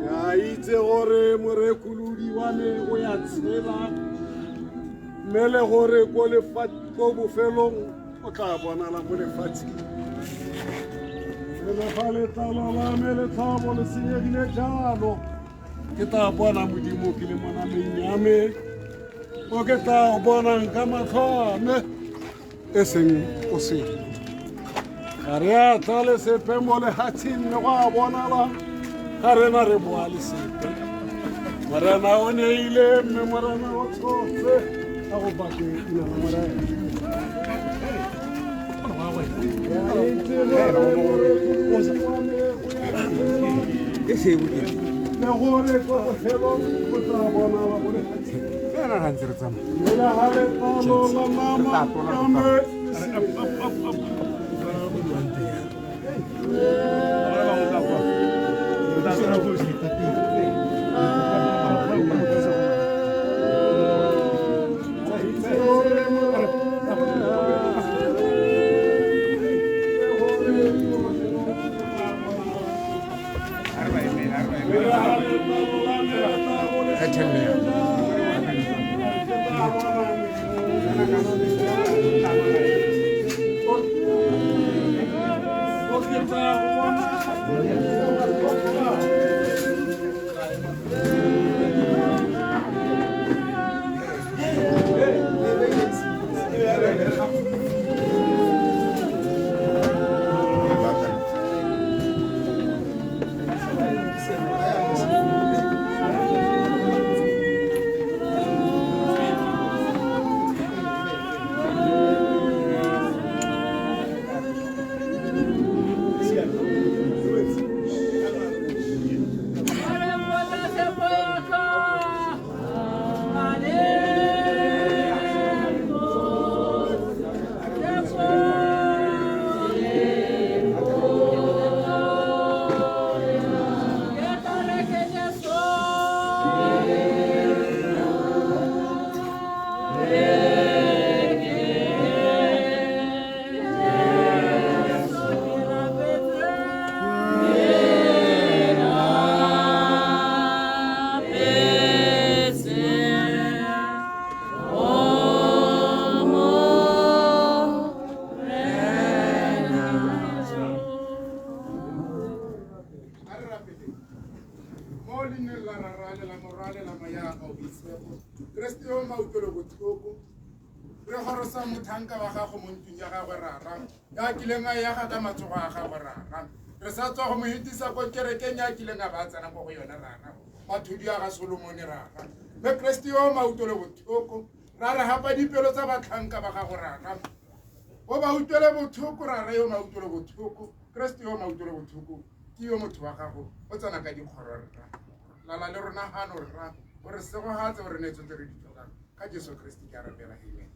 Ya itse gore morekuludi wa me o ya tshela mele gore ko bofelong o tla bonala mo lefatsheng le fa letlalo la me le tlhabo le senyegile jalo ke tla bona modimo ke le monameng ya me o ke tla bonang ka matlho a me e seng o sele ga re a tla le sepe mo lehatsheng le go a bonala ga rena re boa le sepe morena o neile mme morena o tshotse a go bake ina la morena le gore ko bofelong go tla bonala mo lehatsheng le la ga letlalo la mama ya me Motanka wa gago mo ntlong ya gagwe rara ya kileng a ya ga ka matsogo a gagwe rara re sa tswa go mo hetisa ko kerekeng ya kileng a ba tsena ko go yona rara mathudi a ga Solomone rara mme Kreste yo ma utlwele botlhoko rara gapa dipelo tsa batlhanka ba gago rara o ba utlwele botlhoko rara yo ma utlwele botlhoko Kreste yo ma utlwele botlhoko ke yo motho wa gago o tsena ka dikgoro rra lala le rona gano rra gore se go hatse gore ne tsote re di tlhokang ka Jesu Kriste ke a rapela amen.